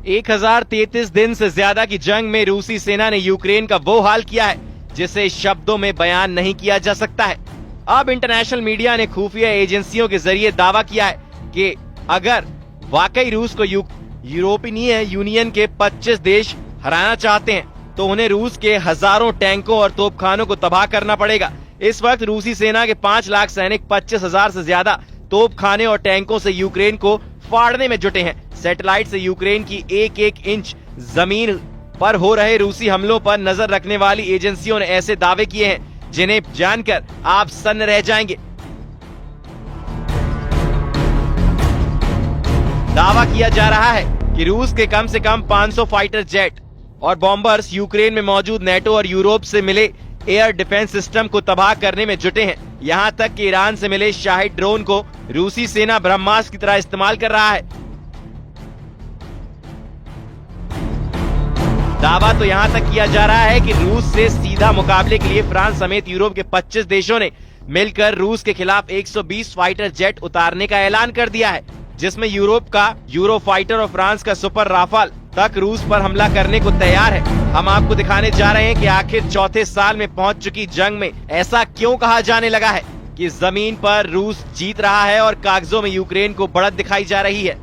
1033 दिन से ज्यादा की जंग में रूसी सेना ने यूक्रेन का वो हाल किया है जिसे शब्दों में बयान नहीं किया जा सकता है। अब इंटरनेशनल मीडिया ने खुफिया एजेंसियों के जरिए दावा किया है कि अगर वाकई रूस को यूरोपीय यूनियन के 25 देश हराना चाहते हैं तो उन्हें रूस के हजारों टैंकों और तोपखानों को तबाह करना पड़ेगा। इस वक्त रूसी सेना के 5 लाख सैनिक 25,000 से ज्यादा तोपखाने और टैंकों से यूक्रेन को फाड़ने में जुटे हैं। सैटेलाइट से यूक्रेन की एक एक इंच जमीन पर हो रहे रूसी हमलों पर नजर रखने वाली एजेंसियों ने ऐसे दावे किए हैं जिन्हें जानकर आप सन्न रह जाएंगे। दावा किया जा रहा है कि रूस के कम से कम 500 फाइटर जेट और बॉम्बर्स यूक्रेन में मौजूद नेटो और यूरोप से मिले एयर डिफेंस सिस्टम को तबाह करने में जुटे हैं। यहां तक कि ईरान से मिले शाहिद ड्रोन को रूसी सेना ब्रह्मास्त्र की तरह इस्तेमाल कर रहा है। दावा तो यहां तक किया जा रहा है कि रूस से सीधा मुकाबले के लिए फ्रांस समेत यूरोप के 25 देशों ने मिलकर रूस के खिलाफ 120 फाइटर जेट उतारने का ऐलान कर दिया है, जिसमें यूरोप का यूरो फाइटर और फ्रांस का सुपर राफाल तक रूस पर हमला करने को तैयार है। हम आपको दिखाने जा रहे हैं कि आखिर चौथे साल में पहुंच चुकी जंग में ऐसा क्यों कहा जाने लगा है कि जमीन पर रूस जीत रहा है और कागजों में यूक्रेन को बढ़त दिखाई जा रही है।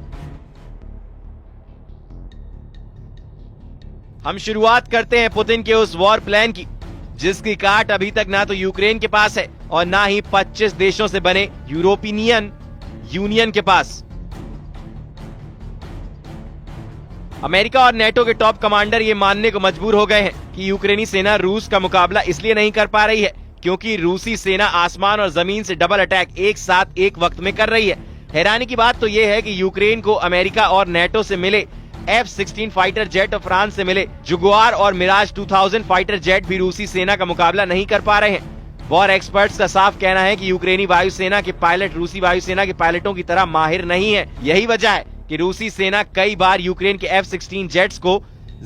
हम शुरुआत करते हैं पुतिन के उस वॉर प्लान की जिसकी काट अभी तक ना तो यूक्रेन के पास है और ना ही 25 देशों से बने यूरोपियन यूनियन के पास। अमेरिका और नेटो के टॉप कमांडर ये मानने को मजबूर हो गए हैं कि यूक्रेनी सेना रूस का मुकाबला इसलिए नहीं कर पा रही है क्योंकि रूसी सेना आसमान और जमीन से डबल अटैक एक साथ एक वक्त में कर रही है। हैरानी की बात तो ये है कि यूक्रेन को अमेरिका और नेटो से मिले F-16 फाइटर जेट और फ्रांस से मिले जुगुआर और मिराज 2000 फाइटर जेट भी रूसी सेना का मुकाबला नहीं कर पा रहे हैं। वॉर एक्सपर्ट्स का साफ कहना है कि यूक्रेनी वायुसेना के पायलट रूसी वायुसेना के पायलटों की तरह माहिर नहीं है। यही वजह है कि रूसी सेना कई बार यूक्रेन के F-16 जेट्स को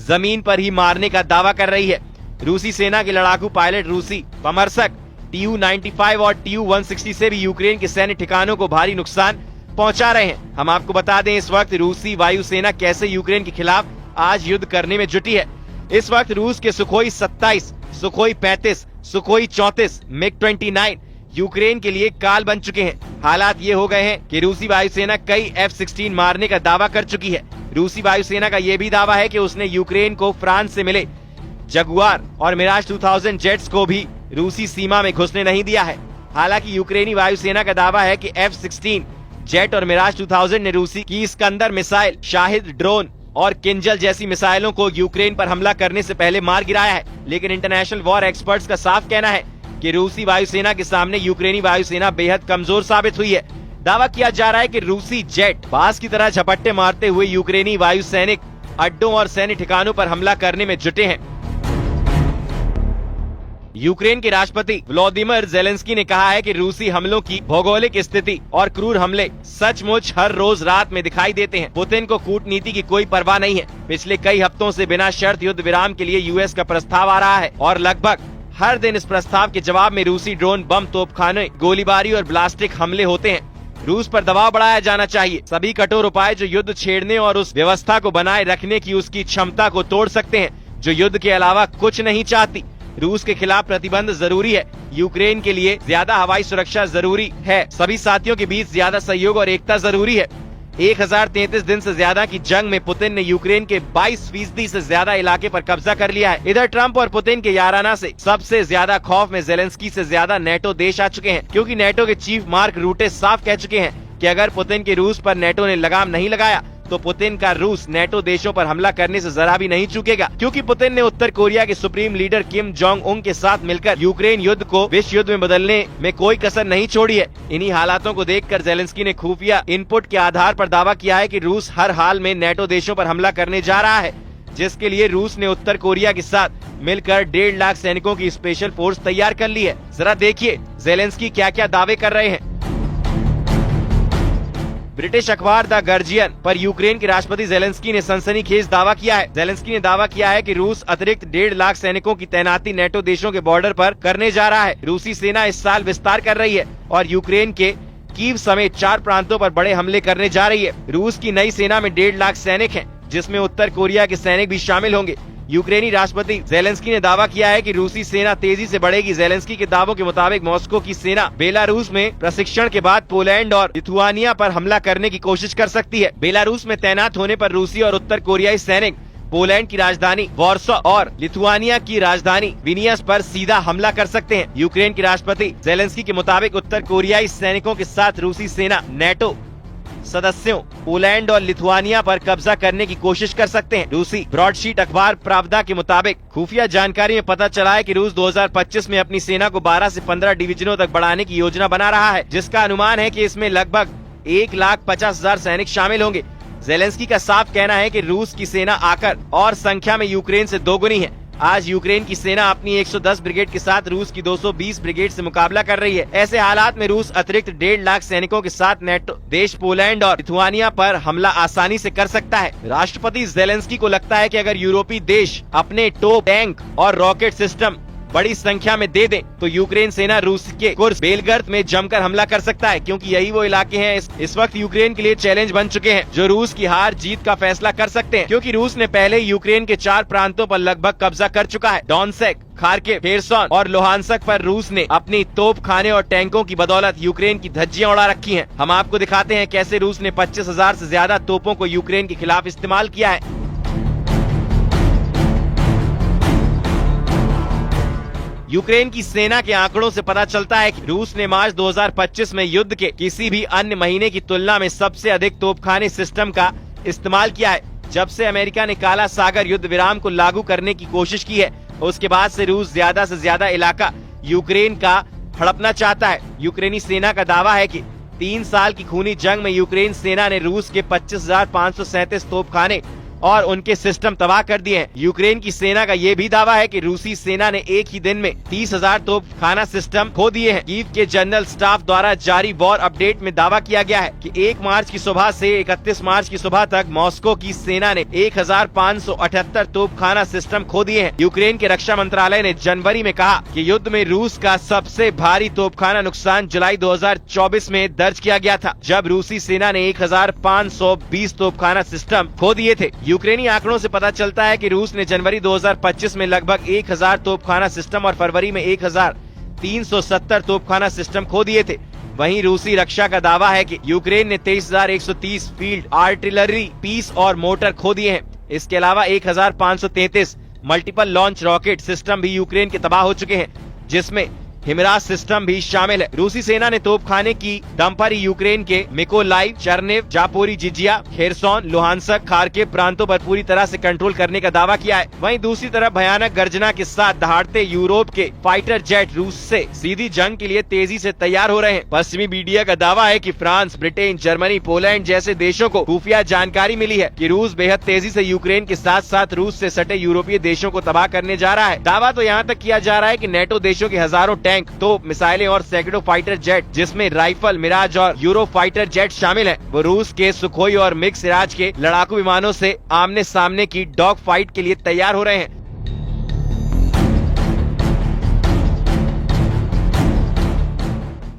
जमीन पर ही मारने का दावा कर रही है। रूसी सेना के लड़ाकू पायलट रूसी पमरसक Tu-95 और Tu-160 से भी यूक्रेन के सैन्य ठिकानों को भारी नुकसान पहुंचा रहे हैं। हम आपको बता दें इस वक्त रूसी वायुसेना कैसे यूक्रेन के खिलाफ आज युद्ध करने में जुटी है। इस वक्त रूस के सुखोई 27, सुखोई 35, सुखोई 34, मिग-29 यूक्रेन के लिए काल बन चुके हैं। हालात ये हो गए हैं कि रूसी वायुसेना कई F-16 मारने का दावा कर चुकी है। रूसी वायुसेना का ये भी दावा है कि उसने यूक्रेन को फ्रांस से मिले जगुआर और मिराज 2000 जेट्स को भी रूसी सीमा में घुसने नहीं दिया है। हालांकि यूक्रेनी वायुसेना का दावा है कि F-16 जेट और मिराज 2000 ने रूसी की इस्कंदर मिसाइल, शाहिद ड्रोन और किंजल जैसी मिसाइलों को यूक्रेन पर हमला करने से पहले मार गिराया है। लेकिन इंटरनेशनल वॉर एक्सपर्ट्स का साफ कहना है कि रूसी वायुसेना के सामने यूक्रेनी वायुसेना बेहद कमजोर साबित हुई है। दावा किया जा रहा है कि रूसी जेट बाज की तरह झपट्टे मारते हुए यूक्रेनी वायु सैनिक अड्डों और सैन्य ठिकानों पर हमला करने में जुटे हैं। यूक्रेन के राष्ट्रपति व्लादिमीर जेलेंस्की ने कहा है कि रूसी हमलों की भौगोलिक स्थिति और क्रूर हमले सचमुच हर रोज रात में दिखाई देते हैं। पुतिन को कूटनीति की कोई परवाह नहीं है। पिछले कई हफ्तों से बिना शर्त युद्ध विराम के लिए यूएस का प्रस्ताव आ रहा है और लगभग हर दिन इस प्रस्ताव के जवाब में रूसी ड्रोन, बम, तोपखाने, गोलीबारी और ब्लास्टिक हमले होते हैं। रूस पर दबाव बढ़ाया जाना चाहिए। सभी कठोर उपाय जो युद्ध छेड़ने और उस व्यवस्था को बनाए रखने की उसकी क्षमता को तोड़ सकते हैं जो युद्ध के अलावा कुछ नहीं चाहती। रूस के खिलाफ प्रतिबंध जरूरी है। यूक्रेन के लिए ज्यादा हवाई सुरक्षा जरूरी है। सभी साथियों के बीच ज्यादा सहयोग और एकता जरूरी है। 1033 दिन से ज्यादा की जंग में पुतिन ने यूक्रेन के 22% से ज्यादा इलाके पर कब्जा कर लिया है। इधर ट्रंप और पुतिन के याराना से सबसे ज्यादा खौफ में जेलेंस्की से ज्यादा नेटो देश आ चुके हैं, क्योंकि नेटो के चीफ मार्क रूटे साफ कह चुके हैं कि अगर पुतिन के रूस पर नेटो ने लगाम नहीं लगाया तो पुतिन का रूस नेटो देशों पर हमला करने से जरा भी नहीं चूकेगा। क्योंकि पुतिन ने उत्तर कोरिया के supreme leader Kim Jong Un के साथ मिलकर यूक्रेन युद्ध को विश्व युद्ध में बदलने में कोई कसर नहीं छोड़ी है। इन्हीं हालातों को देखकर जेलेंस्की ने खुफिया इनपुट के आधार पर दावा किया है कि रूस हर हाल में नेटो देशों पर हमला करने जा रहा है, जिसके लिए रूस ने उत्तर कोरिया के साथ मिलकर 1.5 लाख सैनिकों की स्पेशल फोर्स तैयार कर ली है। जरा देखिए जेलेंस्की क्या क्या दावे कर रहे हैं। ब्रिटिश अखबार द गार्जियन पर यूक्रेन के राष्ट्रपति जेलेंस्की ने सनसनीखेज दावा किया है। जेलेंस्की ने दावा किया है कि रूस अतिरिक्त 1.5 लाख सैनिकों की तैनाती नेटो देशों के बॉर्डर पर करने जा रहा है। रूसी सेना इस साल विस्तार कर रही है और यूक्रेन के कीव समेत 4 प्रांतों पर बड़े हमले करने जा रही है। रूस की नई सेना में 1.5 लाख सैनिक हैं। जिसमें उत्तर कोरिया के सैनिक भी शामिल होंगे। यूक्रेनी राष्ट्रपति जेलेंस्की ने दावा किया है कि रूसी सेना तेजी से बढ़ेगी। जेलेंस्की के दावों के मुताबिक मॉस्को की सेना बेलारूस में प्रशिक्षण के बाद पोलैंड और लिथुआनिया पर हमला करने की कोशिश कर सकती है। बेलारूस में तैनात होने पर रूसी और उत्तर कोरियाई सैनिक पोलैंड की राजधानी वॉर्सो और लिथुआनिया की राजधानी विनियस पर सीधा हमला कर सकते हैं। यूक्रेन के राष्ट्रपति जेलेंस्की के मुताबिक उत्तर कोरियाई सैनिकों के साथ रूसी सेना नेटो सदस्यों पोलैंड और लिथुआनिया पर कब्जा करने की कोशिश कर सकते हैं। रूसी ब्रॉडशीट अखबार प्रावदा के मुताबिक खुफिया जानकारी में पता चला है कि रूस 2025 में अपनी सेना को 12 से 15 डिवीजनों तक बढ़ाने की योजना बना रहा है, जिसका अनुमान है कि इसमें लगभग 1,50,000 सैनिक शामिल होंगे। जेलेंस्की का साफ कहना है कि रूस की सेना आकार और संख्या में यूक्रेन से दोगुनी है। आज यूक्रेन की सेना अपनी 110 ब्रिगेड के साथ रूस की 220 ब्रिगेड से मुकाबला कर रही है। ऐसे हालात में रूस अतिरिक्त 1.5 लाख सैनिकों के साथ नेटो देश पोलैंड और लिथुआनिया पर हमला आसानी से कर सकता है। राष्ट्रपति जेलेंस्की को लगता है कि अगर यूरोपीय देश अपने तोप, टैंक और रॉकेट सिस्टम बड़ी संख्या में दे दें तो यूक्रेन सेना रूस के कुर्स्क बेलगर्द में जमकर हमला कर सकता है, क्योंकि यही वो इलाके हैं इस वक्त यूक्रेन के लिए चैलेंज बन चुके हैं, जो रूस की हार जीत का फैसला कर सकते हैं, क्योंकि रूस ने पहले यूक्रेन के 4 प्रांतों पर लगभग कब्जा कर चुका है। डोनेत्स्क, खार्किव, खेरसोन और लुहांस्क पर रूस ने अपनी तोप खाने और टैंकों की बदौलत यूक्रेन की धज्जियां उड़ा रखी हैं। हम आपको दिखाते हैं कैसे रूस ने 25,000 से ज्यादा तोपों को यूक्रेन के खिलाफ इस्तेमाल किया है। यूक्रेन की सेना के आंकड़ों से पता चलता है कि रूस ने मार्च 2025 में युद्ध के किसी भी अन्य महीने की तुलना में सबसे अधिक तोपखाने सिस्टम का इस्तेमाल किया है। जब से अमेरिका ने काला सागर युद्ध विराम को लागू करने की कोशिश की है, उसके बाद से रूस ज्यादा से ज्यादा इलाका यूक्रेन का हड़पना चाहता है। यूक्रेनी सेना का दावा है कि 3 साल की खूनी जंग में यूक्रेन सेना ने रूस के 25,537 तोपखाने और उनके सिस्टम तबाह कर दिए हैं। यूक्रेन की सेना का ये भी दावा है कि रूसी सेना ने एक ही दिन में 30,000 तोपखाना सिस्टम खो दिए हैं। कीव के जनरल स्टाफ द्वारा जारी वॉर अपडेट में दावा किया गया है कि 1 मार्च की सुबह से 31 मार्च की सुबह तक मॉस्को की सेना ने 1,578 तोपखाना सिस्टम खो दिए हैं। यूक्रेन के रक्षा मंत्रालय ने जनवरी में कहा कि युद्ध में रूस का सबसे भारी तोपखाना नुकसान जुलाई 2024 में दर्ज किया गया था, जब रूसी सेना ने 1,520 तोपखाना सिस्टम खो दिए थे। यूक्रेनी आंकड़ों से पता चलता है कि रूस ने जनवरी 2025 में लगभग 1,000 तोपखाना सिस्टम और फरवरी में 1,370 तोपखाना सिस्टम खो दिए थे। वहीं रूसी रक्षा का दावा है कि यूक्रेन ने 23,130 फील्ड आर्टिलरी पीस और मोटर खो दिए हैं। इसके अलावा 1,533 मल्टीपल लॉन्च रॉकेट सिस्टम भी यूक्रेन के तबाह हो चुके हैं, जिसमें हिमराज सिस्टम भी शामिल है। रूसी सेना ने तोपखाने की डंपर यूक्रेन के मिकोलाइव, चर्नेव, जापोरिजिजिया, खेरसोन, लुहांस्क, खार्किव प्रांतों पर पूरी तरह से कंट्रोल करने का दावा किया है। वहीं दूसरी तरफ भयानक गर्जना के साथ दहाड़ते यूरोप के फाइटर जेट रूस से सीधी जंग के लिए तेजी से तैयार हो रहे हैं। पश्चिमी मीडिया का दावा है कि फ्रांस, ब्रिटेन, जर्मनी, पोलैंड जैसे देशों को खुफिया जानकारी मिली है कि रूस बेहद तेजी से यूक्रेन के साथ साथ रूस से सटे यूरोपीय देशों को तबाह करने जा रहा है। दावा तो यहाँ तक किया जा रहा है कि नेटो देशों के हजारों टैंक, तोप, मिसाइलें और सैकड़ों फाइटर जेट, जिसमें राइफल, मिराज और यूरो फाइटर जेट शामिल हैं, वो रूस के सुखोई और मिग सिराज के लड़ाकू विमानों से आमने सामने की डॉग फाइट के लिए तैयार हो रहे हैं।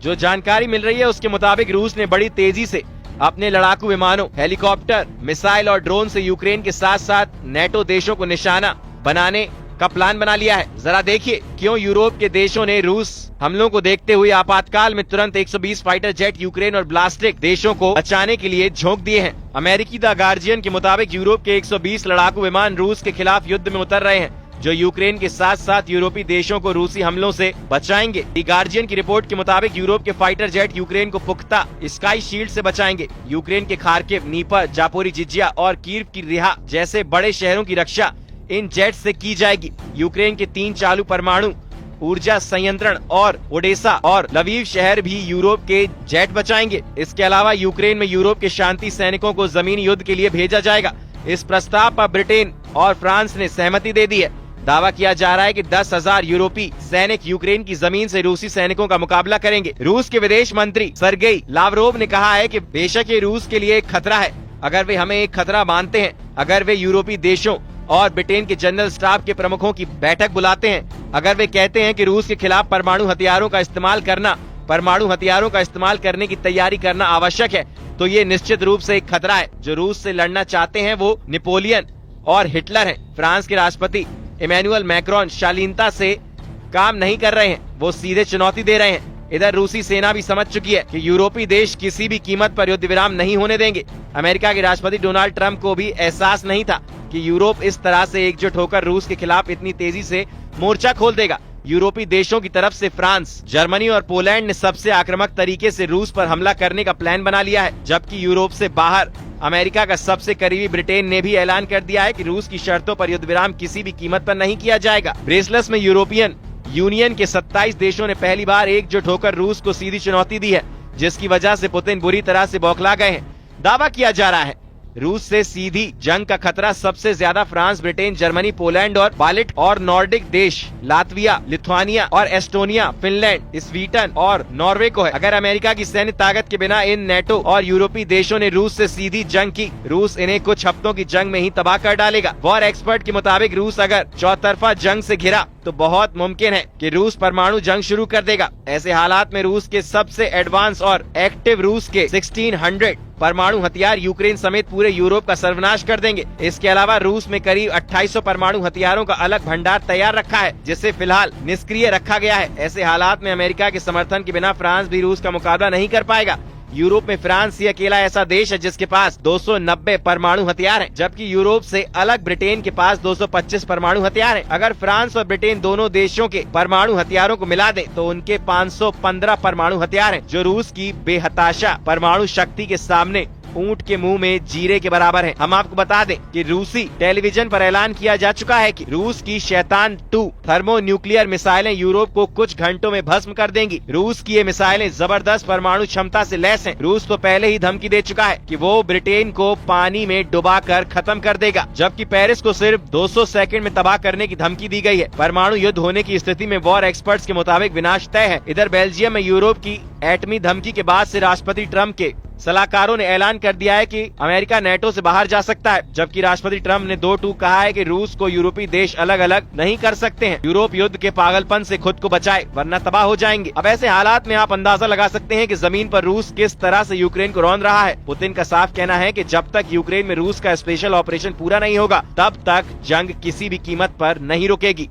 जो जानकारी मिल रही है उसके मुताबिक रूस ने बड़ी तेजी से अपने लड़ाकू विमानों, हेलीकॉप्टर, मिसाइल और ड्रोन से यूक्रेन के साथ साथ नेटो देशों को निशाना बनाने का प्लान बना लिया है। जरा देखिए क्यों यूरोप के देशों ने रूस हमलों को देखते हुए आपातकाल में तुरंत 120 फाइटर जेट यूक्रेन और ब्लास्टिक देशों को बचाने के लिए झोंक दिए हैं। अमेरिकी द गार्जियन के मुताबिक यूरोप के 120 लड़ाकू विमान रूस के खिलाफ युद्ध में उतर रहे हैं, जो यूक्रेन के साथ साथ यूरोपीय देशों को रूसी हमलों से बचाएंगे। द गार्जियन की रिपोर्ट के मुताबिक यूरोप के फाइटर जेट यूक्रेन को पुख्ता स्काई शील्ड से बचाएंगे। यूक्रेन के खार्किव, नीपर, जापोरिजिजिया और कीव की रिहा जैसे बड़े शहरों की रक्षा इन जेट से की जाएगी। यूक्रेन के 3 चालू परमाणु ऊर्जा संयंत्रण और ओडेसा और लवीव शहर भी यूरोप के जेट बचाएंगे। इसके अलावा यूक्रेन में यूरोप के शांति सैनिकों को जमीनी युद्ध के लिए भेजा जाएगा। इस प्रस्ताव पर ब्रिटेन और फ्रांस ने सहमति दे दी है। दावा किया जा रहा है कि 10,000 यूरोपीय सैनिक यूक्रेन की जमीन से रूसी सैनिकों का मुकाबला करेंगे। रूस के विदेश मंत्री सर्गेई लावरोव ने कहा है कि बेशक ये रूस के लिए एक खतरा है, अगर वे हमें एक खतरा मानते हैं, अगर वे यूरोपीय देशों और ब्रिटेन के जनरल स्टाफ के प्रमुखों की बैठक बुलाते हैं, अगर वे कहते हैं कि रूस के खिलाफ परमाणु हथियारों का इस्तेमाल करने की तैयारी करना आवश्यक है, तो ये निश्चित रूप से एक खतरा है। जो रूस से लड़ना चाहते हैं वो नेपोलियन और हिटलर हैं। फ्रांस के राष्ट्रपति इमैनुअल मैक्रोन शालीनता से काम नहीं कर रहे हैं, वो सीधे चुनौती दे रहे हैं। इधर रूसी सेना भी समझ चुकी है कि यूरोपीय देश किसी भी कीमत पर युद्ध विराम नहीं होने देंगे। अमेरिका के राष्ट्रपति डोनाल्ड ट्रंप को भी एहसास नहीं था कि यूरोप इस तरह से एकजुट होकर रूस के खिलाफ इतनी तेजी से मोर्चा खोल देगा। यूरोपीय देशों की तरफ से फ्रांस, जर्मनी और पोलैंड ने सबसे आक्रामक तरीके से रूस पर हमला करने का प्लान बना लिया है, जबकि यूरोप से बाहर अमेरिका का सबसे करीबी ब्रिटेन ने भी ऐलान कर दिया है कि रूस की शर्तों पर युद्ध विराम किसी भी कीमत पर नहीं किया जाएगा। ब्रेसलेस में यूरोपियन यूनियन के 27 देशों ने पहली बार एकजुट होकर रूस को सीधी चुनौती दी है, जिसकी वजह से पुतिन बुरी तरह से बौखला गए हैं। दावा किया जा रहा है रूस से सीधी जंग का खतरा सबसे ज्यादा फ्रांस, ब्रिटेन, जर्मनी, पोलैंड और बाल्ट और नॉर्डिक देश लातविया, लिथुआनिया और एस्टोनिया, फिनलैंड, स्वीडन और नॉर्वे को है। अगर अमेरिका की सैन्य ताकत के बिना इन नेटो और यूरोपीय देशों ने रूस से सीधी जंग की, रूस इन्हें कुछ हफ्तों की जंग में ही तबाह कर डालेगा। वॉर एक्सपर्ट के मुताबिक रूस अगर चौतरफा जंग से घिरा तो बहुत मुमकिन है कि रूस परमाणु जंग शुरू कर देगा। ऐसे हालात में रूस के सबसे एडवांस और एक्टिव रूस के 1600 परमाणु हथियार यूक्रेन समेत पूरे यूरोप का सर्वनाश कर देंगे। इसके अलावा रूस में करीब 2800 परमाणु हथियारों का अलग भंडार तैयार रखा है, जिसे फिलहाल निष्क्रिय रखा गया है। ऐसे हालात में अमेरिका के समर्थन के बिना फ्रांस भी रूस का मुकाबला नहीं कर पाएगा। यूरोप में फ्रांस ही अकेला ऐसा देश है जिसके पास 290 परमाणु हथियार हैं, जबकि यूरोप से अलग ब्रिटेन के पास 225 परमाणु हथियार हैं। अगर फ्रांस और ब्रिटेन दोनों देशों के परमाणु हथियारों को मिला दें तो उनके 515 परमाणु हथियार हैं, जो रूस की बेहताशा परमाणु शक्ति के सामने ऊंट के मुंह में जीरे के बराबर है। हम आपको बता दें कि रूसी टेलीविजन पर ऐलान किया जा चुका है कि रूस की शैतान 2 थर्मो न्यूक्लियर मिसाइलें यूरोप को कुछ घंटों में भस्म कर देंगी। रूस की ये मिसाइलें जबरदस्त परमाणु क्षमता से लैस हैं। रूस तो पहले ही धमकी दे चुका है कि वो ब्रिटेन को पानी में डुबाकर खत्म कर देगा, जबकि पेरिस को सिर्फ 200 सेकंड में तबाह करने की धमकी दी गई है। परमाणु युद्ध होने की स्थिति में वॉर एक्सपर्ट्स के मुताबिक विनाश तय है। इधर बेल्जियम में यूरोप की एटमी धमकी के बाद से राष्ट्रपति ट्रंप के सलाहकारों ने ऐलान कर दिया है कि अमेरिका नेटो से बाहर जा सकता है, जबकि राष्ट्रपति ट्रंप ने 2-2 कहा है कि रूस को यूरोपीय देश अलग अलग नहीं कर सकते हैं। यूरोप युद्ध के पागलपन से खुद को बचाए, वरना तबाह हो जाएंगे। अब ऐसे हालात में आप अंदाजा लगा सकते हैं कि जमीन पर रूस किस तरह से यूक्रेन को रौंद रहा है। पुतिन का साफ कहना है कि जब तक यूक्रेन में रूस का स्पेशल ऑपरेशन पूरा नहीं होगा, तब तक जंग किसी भी कीमत पर नहीं रुकेगी।